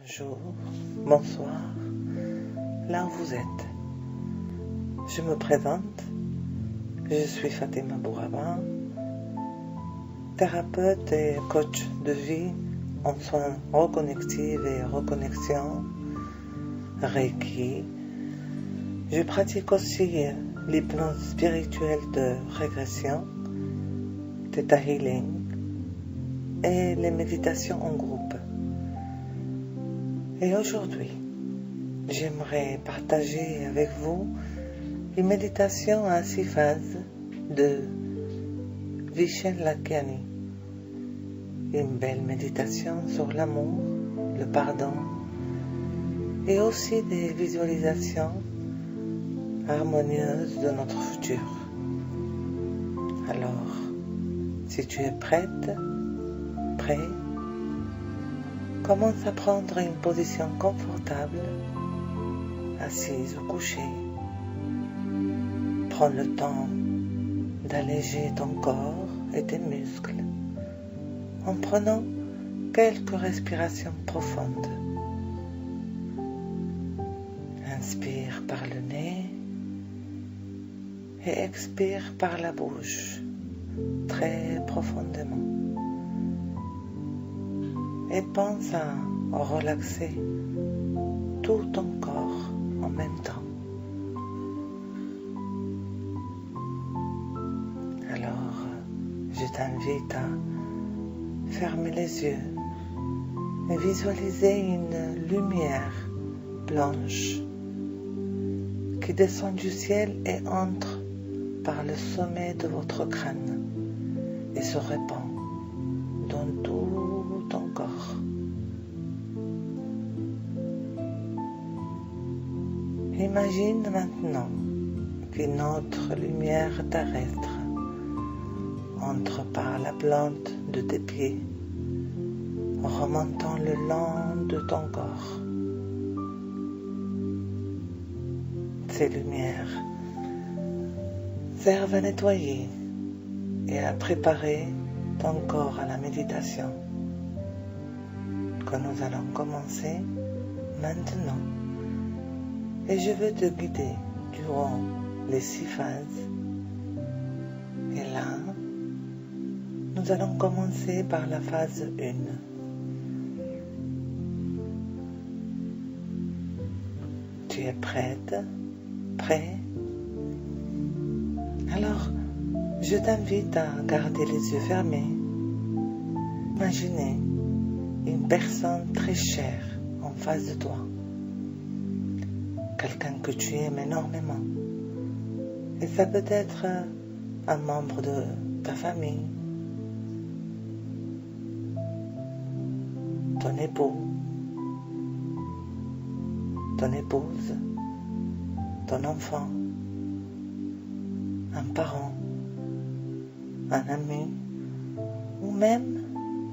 bonjour, bonsoir, là où vous êtes. Je me présente, je suis Fatima Bouraba, thérapeute et coach de vie en soins reconnectifs et reconnexion, Reiki. Je pratique aussi l'hypnose spirituelle de régression, Theta Healing et les méditations en groupe. Et aujourd'hui, j'aimerais partager avec vous une méditation à 6 phases de Vishen Lakhiani. Une belle méditation sur l'amour, le pardon et aussi des visualisations harmonieuses de notre futur. Alors, si tu es prête, prêt, commence à prendre une position confortable, assise ou couchée. Prends le temps d'alléger ton corps et tes muscles en prenant quelques respirations profondes. Inspire par le nez et expire par la bouche très profondément. Et pense à relaxer tout ton corps en même temps. Alors, je t'invite à fermer les yeux et visualiser une lumière blanche qui descend du ciel et entre par le sommet de votre crâne et se répand dans tout ton corps. Imagine maintenant qu'une autre lumière terrestre entre par la plante de tes pieds, remontant le long de ton corps. Ces lumières servent à nettoyer et à préparer ton corps à la méditation que nous allons commencer maintenant. Et je veux te guider durant les 6 phases. Et là, nous allons commencer par la phase 1. Tu es prête? Prêt? Alors, je t'invite à garder les yeux fermés. Imaginez une personne très chère en face de toi. Quelqu'un que tu aimes énormément. Et ça peut être un membre de ta famille, ton époux, ton épouse, ton enfant, un parent, un ami ou même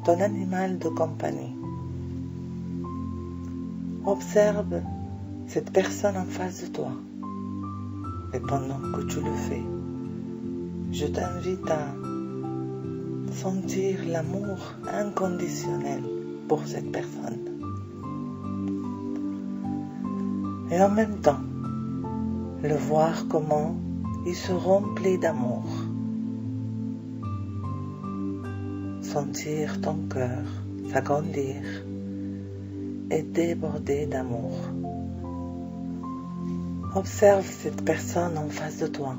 ton animal de compagnie. Observe cette personne en face de toi. Et pendant que tu le fais, je t'invite à sentir l'amour inconditionnel pour cette personne. Et en même temps, le voir comment il se remplit d'amour. Sentir ton cœur s'agrandir et déborder d'amour. Observe cette personne en face de toi.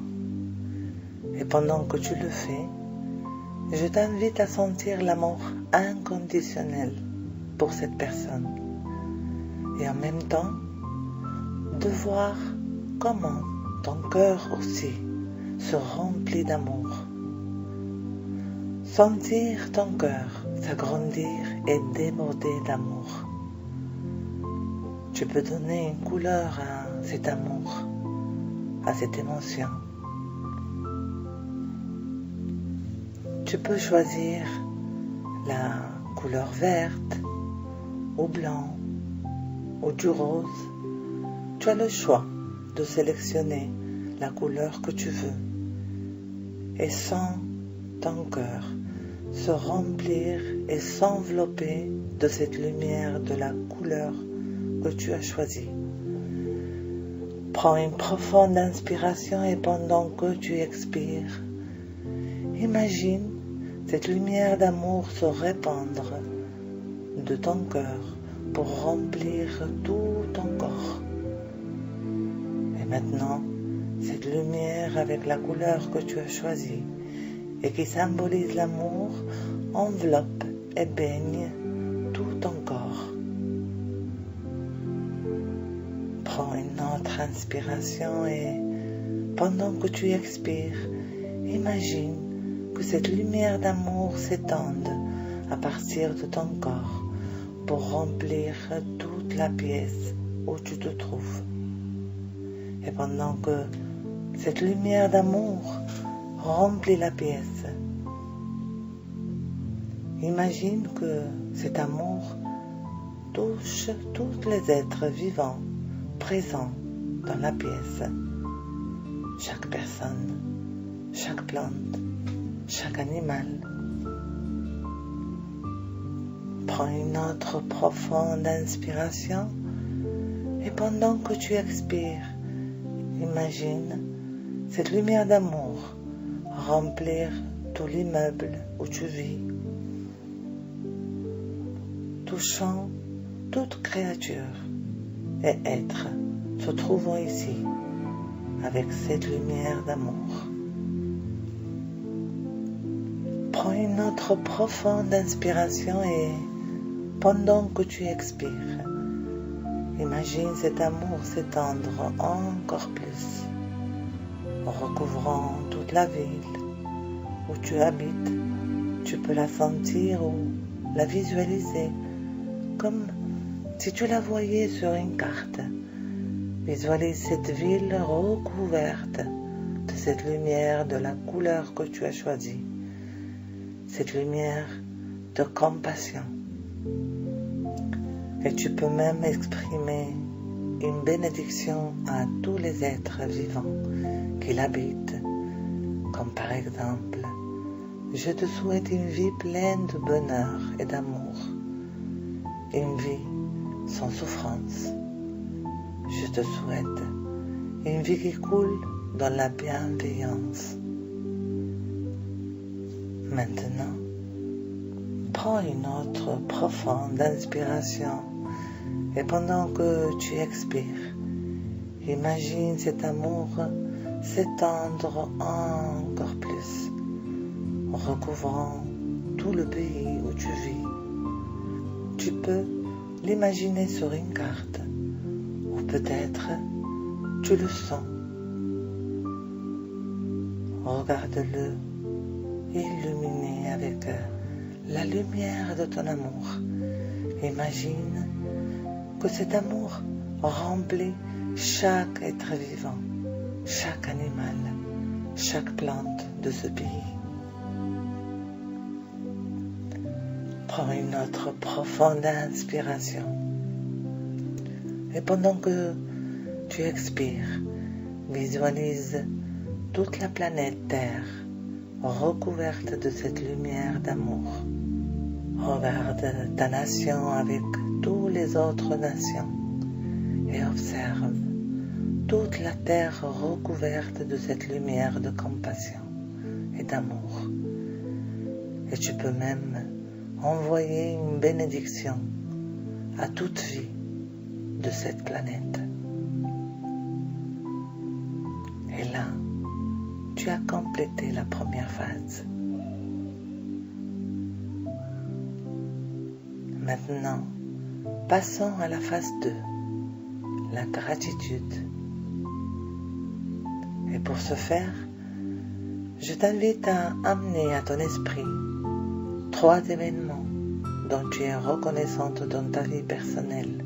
Et pendant que tu le fais, je t'invite à sentir l'amour inconditionnel pour cette personne. Et en même temps, de voir comment ton cœur aussi se remplit d'amour. Sentir ton cœur s'agrandir et déborder d'amour. Tu peux donner une couleur à cet amour, à cette émotion. Tu peux choisir la couleur verte ou blanc ou du rose. Tu as le choix de sélectionner la couleur que tu veux et sens ton cœur se remplir et s'envelopper de cette lumière de la couleur que tu as choisie. Prends une profonde inspiration et pendant que tu expires, imagine cette lumière d'amour se répandre de ton cœur pour remplir tout ton corps. Et maintenant, cette lumière avec la couleur que tu as choisie et qui symbolise l'amour enveloppe et baigne tout ton corps. Prends une autre inspiration et pendant que tu expires, imagine que cette lumière d'amour s'étende à partir de ton corps pour remplir toute la pièce où tu te trouves. Et pendant que cette lumière d'amour remplit la pièce, imagine que cet amour touche tous les êtres vivants présents dans la pièce. Chaque personne, chaque plante, chaque animal. Prends une autre profonde inspiration et pendant que tu expires, imagine cette lumière d'amour remplir tout l'immeuble où tu vis, touchant toute créature et être se trouvant ici avec cette lumière d'amour. Prends une autre profonde inspiration et pendant que tu expires, imagine cet amour s'étendre encore plus, recouvrant toute la ville où tu habites. Tu peux la sentir ou la visualiser comme si tu la voyais sur une carte. Visualise cette ville recouverte de cette lumière de la couleur que tu as choisie, cette lumière de compassion. Et tu peux même exprimer une bénédiction à tous les êtres vivants qui l'habitent, comme par exemple, je te souhaite une vie pleine de bonheur et d'amour, une vie sans souffrance. Je te souhaite une vie qui coule dans la bienveillance. Maintenant, prends une autre profonde inspiration et pendant que tu expires, imagine cet amour s'étendre encore plus, recouvrant tout le pays où tu vis. Tu peux l'imaginer sur une carte, ou peut-être tu le sens. Regarde-le illuminé avec la lumière de ton amour. Imagine que cet amour remplit chaque être vivant, chaque animal, chaque plante de ce pays. Prends une autre profonde inspiration. Et pendant que tu expires, visualise toute la planète Terre recouverte de cette lumière d'amour. Regarde ta nation avec toutes les autres nations et observe toute la terre recouverte de cette lumière de compassion et d'amour. Et tu peux même envoyer une bénédiction à toute vie de cette planète. Et là, tu as complété la première phase. Maintenant, passons à la phase 2, la gratitude. Et pour ce faire, je t'invite à amener à ton esprit 3 événements dont tu es reconnaissante dans ta vie personnelle.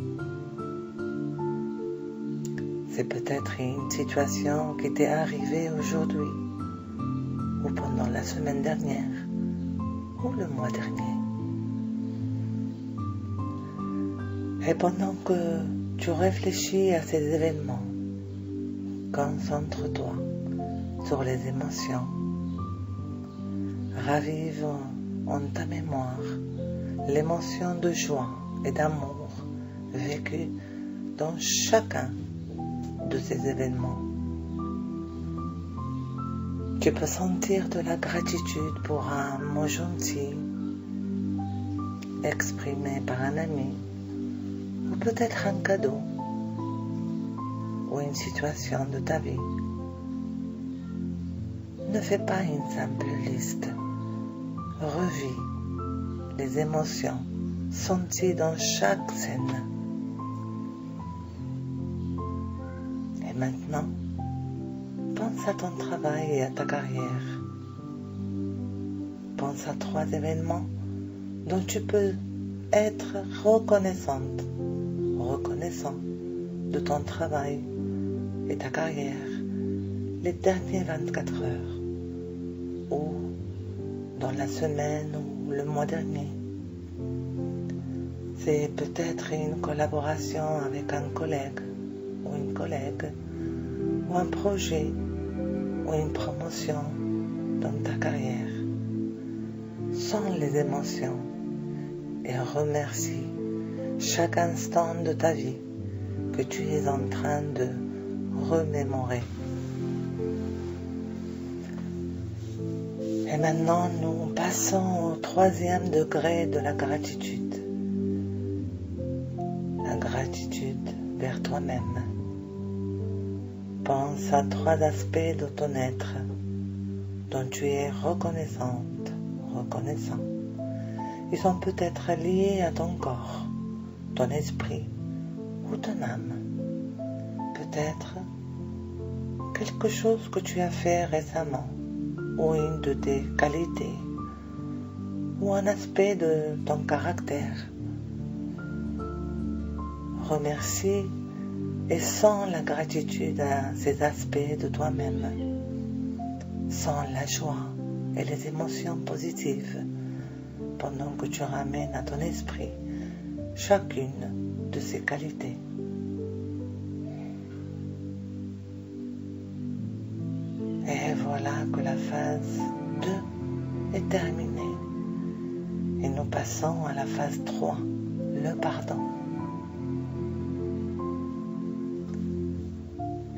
C'est peut-être une situation qui t'est arrivée aujourd'hui, ou pendant la semaine dernière, ou le mois dernier. Et pendant que tu réfléchis à ces événements, concentre-toi sur les émotions. Ravive en ta mémoire l'émotion de joie et d'amour vécue dans chacun de ces événements. Tu peux sentir de la gratitude pour un mot gentil exprimé par un ami, ou peut-être un cadeau, ou une situation de ta vie. Ne fais pas une simple liste. Revis les émotions senties dans chaque scène. Et maintenant, pense à ton travail et à ta carrière. Pense à 3 événements dont tu peux être reconnaissant de ton travail et ta carrière les derniers 24 heures ou dans la semaine ou le mois dernier. C'est peut-être une collaboration avec un collègue ou une collègue, ou un projet ou une promotion dans ta carrière. Sens les émotions et remercie chaque instant de ta vie que tu es en train de remémorer. Et maintenant, nous passons au 3e degré de la gratitude. La gratitude vers toi-même. Pense à 3 aspects de ton être dont tu es reconnaissant. Ils sont peut-être liés à ton corps, ton esprit ou ton âme. Peut-être quelque chose que tu as fait récemment, ou une de tes qualités, ou un aspect de ton caractère. Remercie et sens la gratitude à ces aspects de toi-même. Sens la joie et les émotions positives pendant que tu ramènes à ton esprit chacune de ces qualités. Et voilà que la phase 2 est terminée. Et nous passons à la phase 3, le pardon.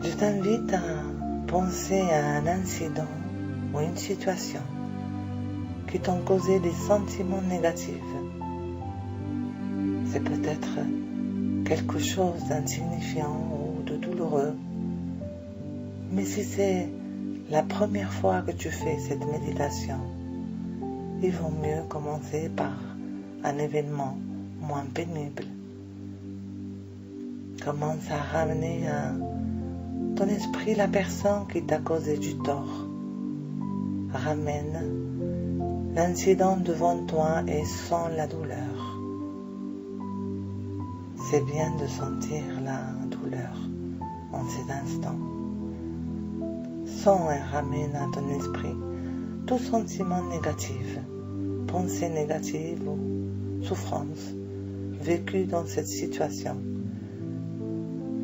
Je t'invite à penser à un incident ou une situation qui t'ont causé des sentiments négatifs. C'est peut-être quelque chose d'insignifiant ou de douloureux. Mais si c'est la première fois que tu fais cette méditation, il vaut mieux commencer par un événement moins pénible. Commence à ramener à ton esprit la personne qui t'a causé du tort. Ramène l'incident devant toi et sens la douleur. C'est bien de sentir la douleur en ces instants. Sens et ramène à ton esprit tout sentiment négatif, pensée négative ou souffrance vécue dans cette situation.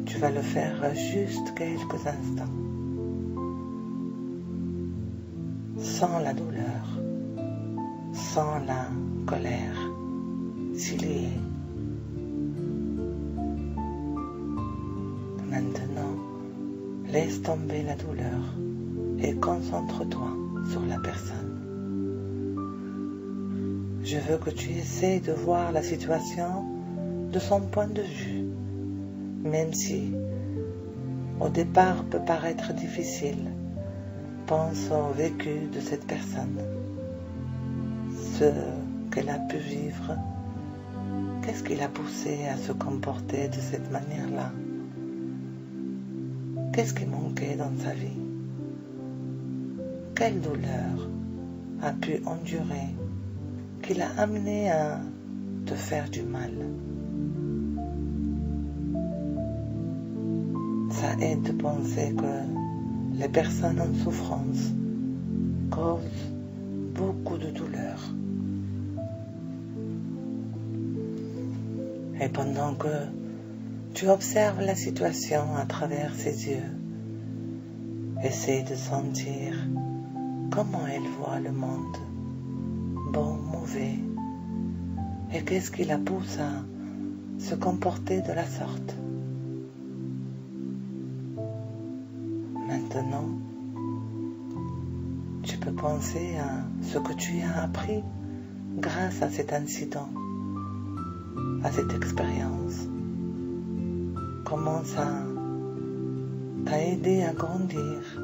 Tu vas le faire juste quelques instants. Sens la douleur, sens la colère, s'il y est. Maintenant, laisse tomber la douleur et concentre-toi sur la personne. Je veux que tu essaies de voir la situation de son point de vue, même si au départ peut paraître difficile. Pense au vécu de cette personne, ce qu'elle a pu vivre, qu'est-ce qui l'a poussé à se comporter de cette manière-là, qu'est-ce qui manquait dans sa vie, quelle douleur a pu endurer qui l'a amené à te faire du mal. Ça aide de penser que les personnes en souffrance causent beaucoup de douleur. Et pendant que tu observes la situation à travers ses yeux, essaie de sentir comment elle voit le monde, bon, mauvais, Et qu'est-ce qui la pousse à se comporter de la sorte? Maintenant, tu peux penser à ce que tu as appris grâce à cet incident, à cette expérience. Comment ça t'a aidé à grandir?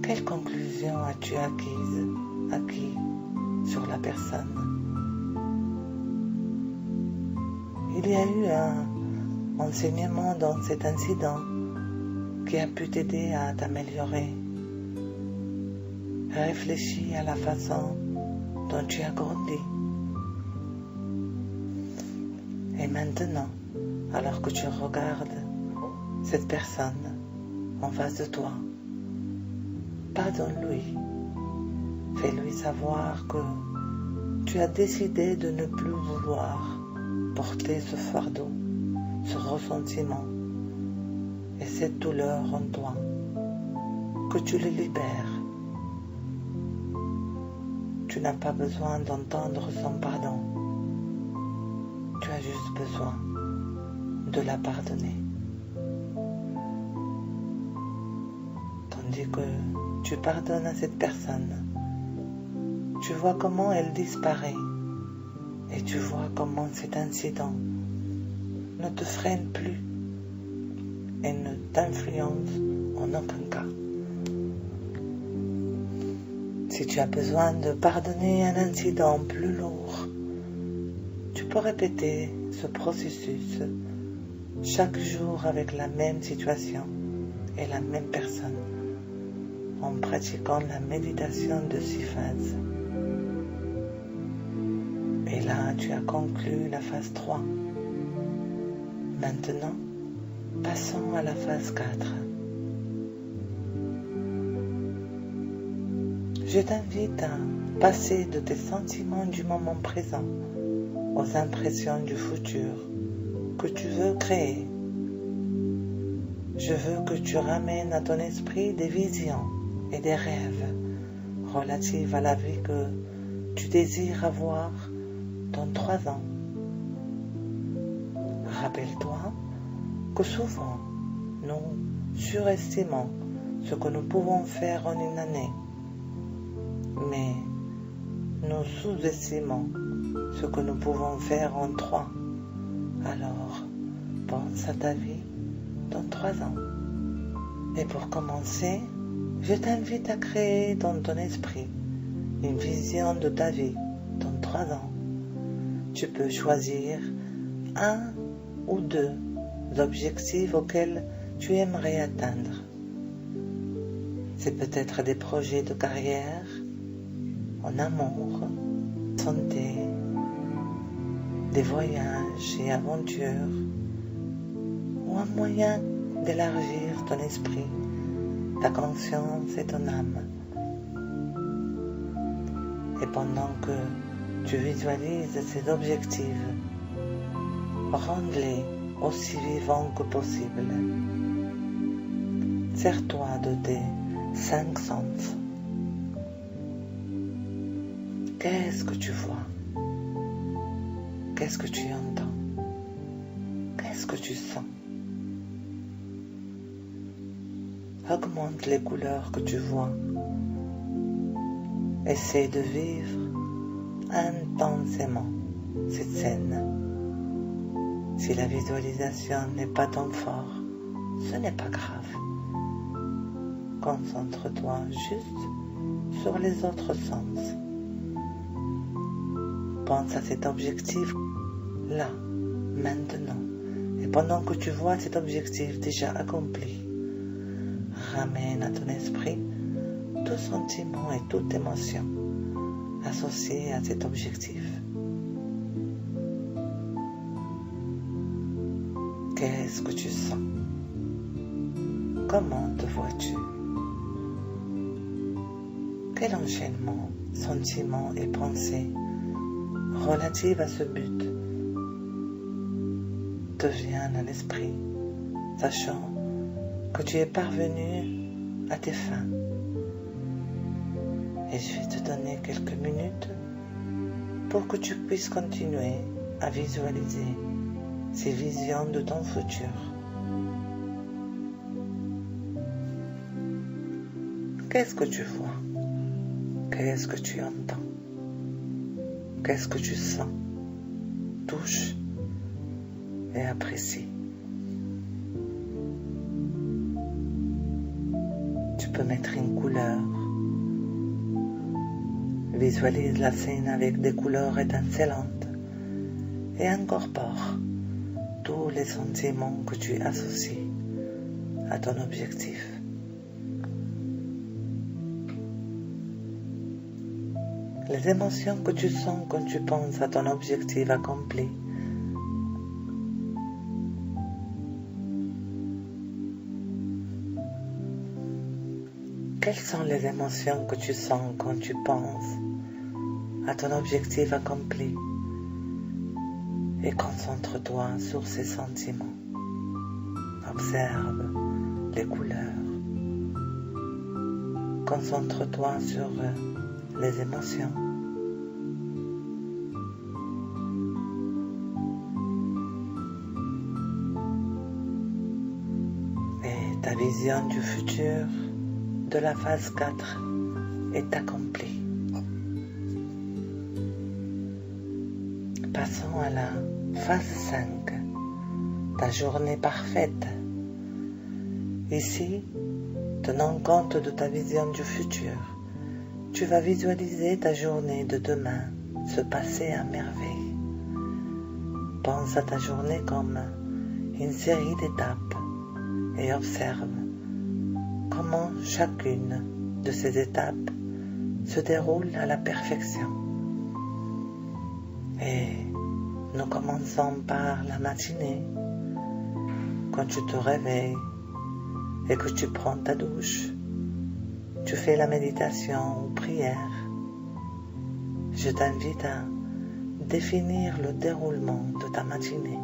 Quelle conclusion as-tu acquis sur la personne? Il y a eu un enseignement dans cet incident qui a pu t'aider à t'améliorer. Réfléchis à la façon dont tu as grandi. Et maintenant, alors que tu regardes cette personne en face de toi, pardonne-lui. Fais-lui savoir que tu as décidé de ne plus vouloir porter ce fardeau, ce ressentiment et cette douleur en toi, que tu le libères. Tu n'as pas besoin d'entendre son pardon. Tu as juste besoin de la pardonner. Tandis que tu pardonnes à cette personne, tu vois comment elle disparaît et tu vois comment cet incident ne te freine plus et ne t'influence en aucun cas. Si tu as besoin de pardonner un incident plus lourd, tu peux répéter ce processus chaque jour avec la même situation et la même personne, en pratiquant la méditation de 6 phases. Et là, tu as conclu la phase 3. Maintenant, passons à la phase 4. Je t'invite à passer de tes sentiments du moment présent aux impressions du futur que tu veux créer. Je veux que tu ramènes à ton esprit des visions et des rêves relatifs à la vie que tu désires avoir dans 3 ans. Rappelle-toi que souvent nous surestimons ce que nous pouvons faire en une année, mais nous sous-estimons ce que nous pouvons faire en 3. Alors, pense à ta vie dans 3 ans. Et pour commencer, je t'invite à créer dans ton esprit une vision de ta vie dans 3 ans. Tu peux choisir 1 ou 2 objectifs auxquels tu aimerais atteindre. C'est peut-être des projets de carrière, en amour, santé, des voyages et aventures, ou un moyen d'élargir ton esprit, ta conscience et ton âme. Et pendant que tu visualises ces objectifs, rends-les aussi vivants que possible. Sers-toi de tes 5 sens. Qu'est-ce que tu vois? Qu'est-ce que tu entends? Qu'est-ce que tu sens? Augmente les couleurs que tu vois. Essaie de vivre intensément cette scène. Si la visualisation n'est pas ton fort, ce n'est pas grave. Concentre-toi juste sur les autres sens. Pense à cet objectif là, maintenant. Et pendant que tu vois cet objectif déjà accompli, ramène à ton esprit tout sentiment et toute émotion associée à cet objectif. Qu'est-ce que tu sens? Comment te vois-tu? Quel enchaînement, sentiments et pensées relatives à ce but te viennent à l'esprit, sachant que tu es parvenu à tes fins. Et je vais te donner quelques minutes pour que tu puisses continuer à visualiser ces visions de ton futur. Qu'est-ce que tu vois? Qu'est-ce que tu entends? Qu'est-ce que tu sens, touches et apprécies? Tu peux mettre une couleur. Visualise la scène avec des couleurs étincelantes et incorpore tous les sentiments que tu associes à ton objectif. Les émotions que tu sens quand tu penses à ton objectif accompli. Quelles sont les émotions que tu sens quand tu penses à ton objectif accompli? Et concentre-toi sur ces sentiments. Observe les couleurs. Concentre-toi sur les émotions. Et ta vision du futur de la phase 4 est accomplie. Passons à la phase 5, ta journée parfaite. Ici, tenant compte de ta vision du futur, tu vas visualiser ta journée de demain se passer à merveille. Pense à ta journée comme une série d'étapes et observe comment chacune de ces étapes se déroule à la perfection. Et nous commençons par la matinée, quand tu te réveilles et que tu prends ta douche, tu fais la méditation ou prière. Je t'invite à définir le déroulement de ta matinée.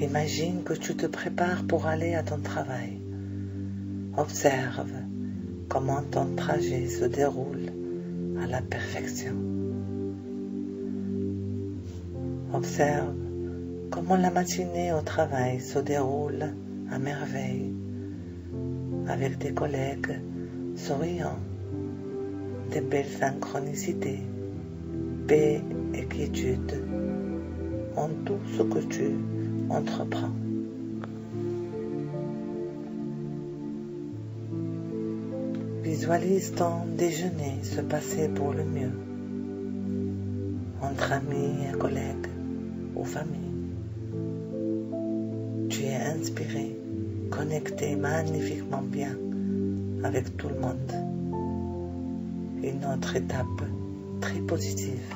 Imagine que tu te prépares pour aller à ton travail. Observe comment ton trajet se déroule à la perfection. Observe comment la matinée au travail se déroule à merveille, avec des collègues souriants, des belles synchronicités, paix et quiétude en tout ce que tu entreprends. Visualise ton déjeuner se passer pour le mieux, entre amis et collègues ou famille. Tu es inspiré, connecté magnifiquement bien avec tout le monde. Une autre étape très positive.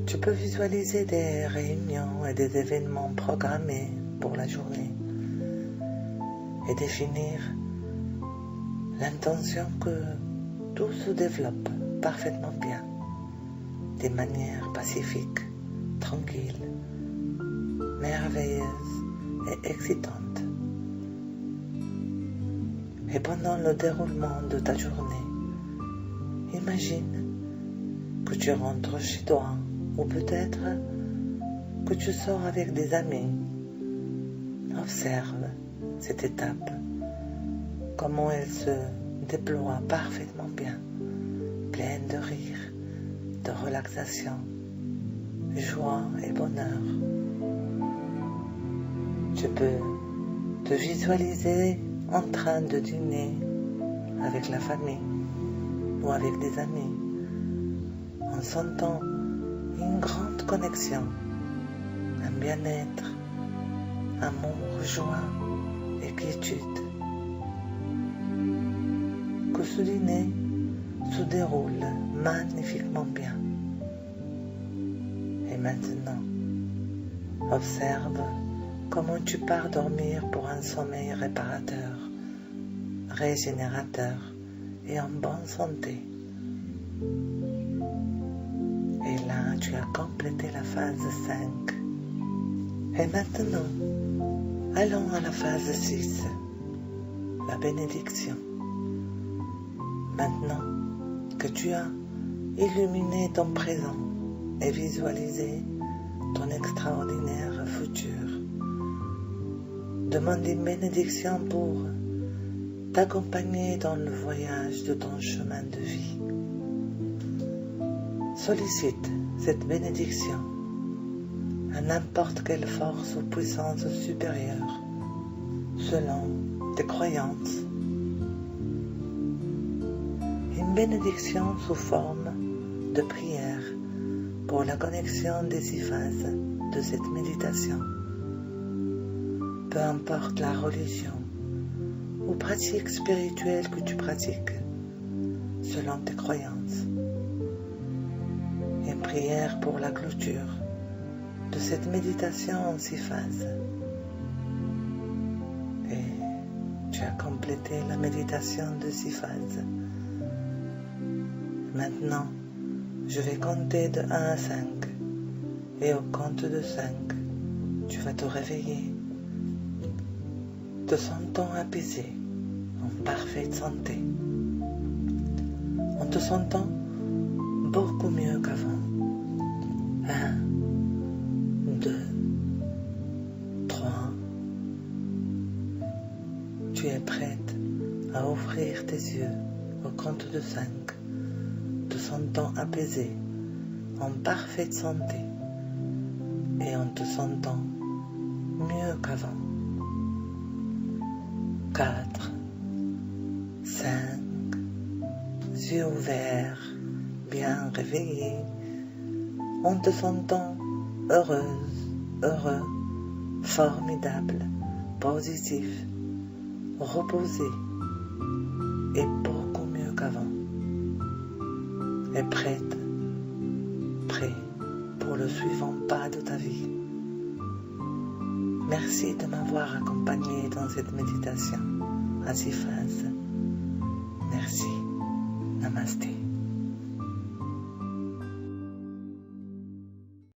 Tu peux visualiser des réunions et des événements programmés pour la journée et définir l'intention que tout se développe parfaitement bien, de manière pacifique, tranquille, merveilleuse et excitante. Et pendant le déroulement de ta journée, imagine que tu rentres chez toi ou peut-être que tu sors avec des amis. Observe cette étape, comment elle se déploie parfaitement bien, pleine de rire, de relaxation, joie et bonheur. Tu peux te visualiser en train de dîner avec la famille ou avec des amis, en sentant une grande connexion, un bien-être, amour, joie et quiétude. Que ce dîner se déroule magnifiquement bien. Et maintenant, observe comment tu pars dormir pour un sommeil réparateur, régénérateur et en bonne santé. Et là, tu as complété la phase 5. Et maintenant, allons à la phase 6, la bénédiction. Maintenant que tu as illuminer ton présent et visualiser ton extraordinaire futur. Demande une bénédiction pour t'accompagner dans le voyage de ton chemin de vie. Sollicite cette bénédiction à n'importe quelle force ou puissance supérieure, selon tes croyances. Une bénédiction sous forme de prière pour la connexion des 6 phases de cette méditation. Peu importe la religion ou pratique spirituelle que tu pratiques, selon tes croyances. Une prière pour la clôture de cette méditation en 6 phases. Et tu as complété la méditation de 6 phases. Maintenant, je vais compter de 1 à 5. Et au compte de 5, tu vas te réveiller, te sentant apaisé, en parfaite santé, en te sentant beaucoup mieux qu'avant. 1, 2, 3. Tu es prête à ouvrir tes yeux au compte de 5, te sentant apaisé, en parfaite santé et en te sentant mieux qu'avant. 4, 5, yeux ouverts, bien réveillés, en te sentant heureuse, heureux, formidable, positif, reposé et beaucoup mieux qu'avant. Et prêt pour le suivant pas de ta vie. Merci de m'avoir accompagné dans cette méditation à 6 phases. Merci. Namasté.